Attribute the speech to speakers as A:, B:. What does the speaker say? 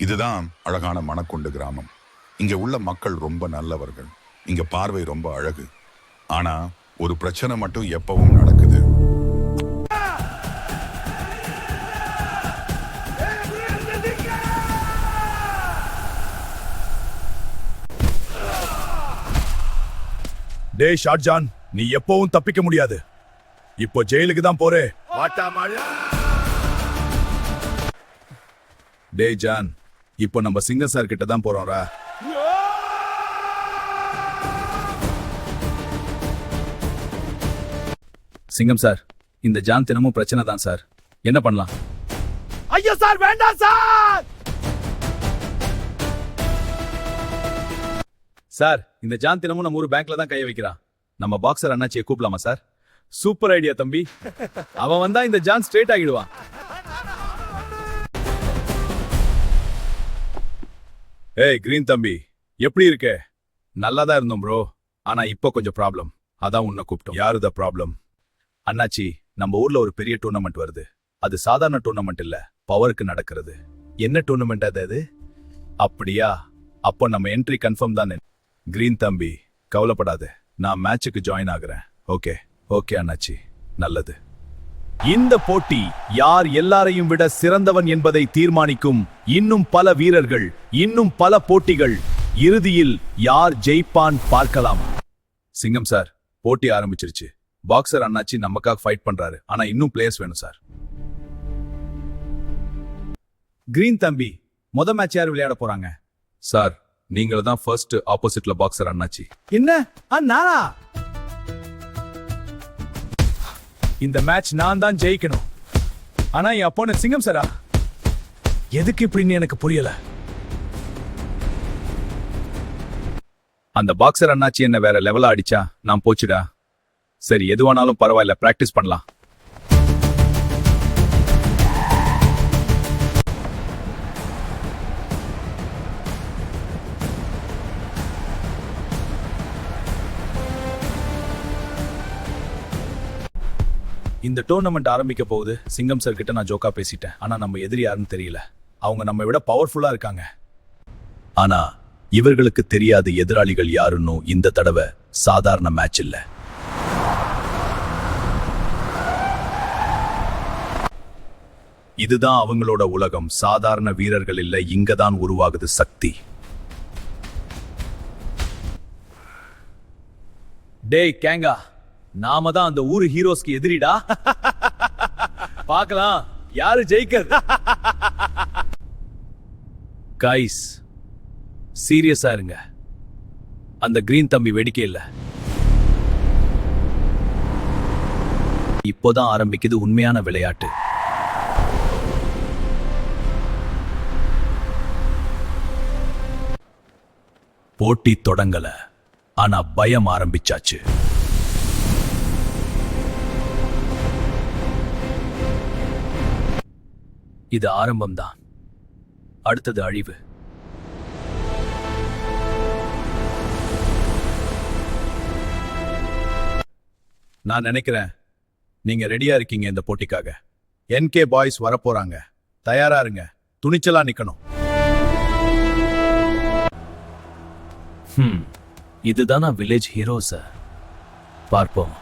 A: இதுதான் அழகான மணக்குண்டு கிராமம். இங்க உள்ள மக்கள் ரொம்ப நல்லவர்கள். இங்க பார்வை ரொம்ப அழகு. ஆனா ஒரு பிரச்சனை மட்டும் எப்பவும் நடக்குது.
B: டேய் ஷாஜான், நீ எப்பவும் தப்பிக்க முடியாது. இப்போ ஜெயிலுக்கு தான் போறே. டேய் ஜான், இப்போ நம்ம சிங்கம் சார் கிட்ட தான் போறோம்ரா. சிங்கம் சார், இந்த ஜான் தினமும் பிரச்சனை தான் சார். என்ன பண்ணலாம்?
C: ஐயோ சார், வேண்டாம் சார்.
B: சார், இந்த ஜான் தினமும் நம்ம ஊர் பேங்க்ல தான் கைய வைக்கிறான். நம்ம பாக்ஸர் அண்ணாச்சியை கூப்பிடலாமா சார்? சூப்பர் ஐடியா தம்பி. அவன் வந்தா இந்த ஜான் ஸ்ட்ரெயிட் ஆகிடுவான். ஏய் கிரீன் தம்பி, எப்படி இருக்க? நல்லா தான் இருந்தோம் ப்ரோ. ஆனா இப்போ கொஞ்சம் ப்ராப்ளம். அதான் உன்னை கூப்பிட்டோம். யாரு த ப்ராப்ளம்? அண்ணாச்சி, நம்ம ஊர்ல ஒரு பெரிய டூர்னமெண்ட் வருது. அது சாதாரண டூர்னமெண்ட் இல்ல, பவருக்கு நடக்கிறது. என்ன டூர்னமெண்ட் அது? அப்படியா? அப்போ நம்ம என்ட்ரி கன்ஃபார்ம் தானே? கிரீன் தம்பி, கவலைப்படாத, நான் மேட்சுக்கு ஜாயின் ஆகுறேன். ஓகே ஓகே அண்ணாச்சி, நல்லது. இந்த போட்டி யார் எல்லாரையும் விட சிறந்தவன் என்பதை தீர்மானிக்கும். இன்னும் பல வீரர்கள், இன்னும் பல போட்டிகள். இறுதியில் யார் ஜெயிப்பான் பார்க்கலாம். சிங்கம் சார், போட்டி ஆரம்பிச்சிருச்சு. பாக்ஸர் அண்ணாச்சி நமக்காக ஃபைட் பண்றாரு. ஆனா இன்னும் பிளேயர்ஸ் வேணும் சார். கிரீன் தம்பி, முத மேட்ச் யார் விளையாட போறாங்க? சார், நீங்க தான் ஃபர்ஸ்ட் ஆப்போசிட்ல பாக்ஸர் அண்ணாச்சி.
C: என்ன நானா?
B: இந்த மேட்ச் நான் தான் ஜெயிக்கணும். ஆனா என் அப்போனன்ட் சிங்கம் சாரா? எதுக்கு இப்படின்னு எனக்கு புரியல. அந்த பாக்ஸர் அண்ணாச்சி என்ன வேற லெவலா அடிச்சா நான் போச்சுடா. சரி, எதுவானாலும் பரவாயில்ல, பிராக்டிஸ் பண்ணலாம். இந்த டோர்னமெண்ட் ஆரம்பிக்க போகுது. சிங்கம் சார் கிட்ட நான் ஜோக்கா பேசிட்டேன். ஆனா நம்ம எதிரி யாருன்னு தெரியல. அவங்க நம்ம விட பவர்ஃபுல்லா இருக்காங்க. ஆனா இவர்களுக்கு தெரியாத எதிராளிகள் யாருன்னு. இந்த தடவை சாதாரண மேட்ச் இல்ல. இதுதான் அவங்களோட உலகம். சாதாரண வீரர்கள் இல்ல, இங்கதான் உருவாகுது சக்தி. டேய் கேங்கா, நாம தான் அந்த ஊரு ஹீரோஸ்க்கு எதிரிடா. பார்க்கலாம் யாரு ஜெயிக்கிறது. கைஸ், சீரியஸா இருங்க. அந்த கிரீன் தம்பி வேடிக்கை இல்ல. இப்போதான் ஆரம்பிக்குது உண்மையான விளையாட்டு. போட்டி தொடங்கல, ஆனா பயம் ஆரம்பிச்சாச்சு. இது ஆரம்பம்தான், அடுத்தது அழிவு. நான் நினைக்கிறேன் நீங்க ரெடியா இருக்கீங்க இந்த போட்டிக்காக. NK boys வரப்போறாங்க. தயாரா இருங்க, துணிச்சலா நிக்கணும். இதுதானா வில்லேஜ் ஹீரோஸ்? பார்ப்போம்.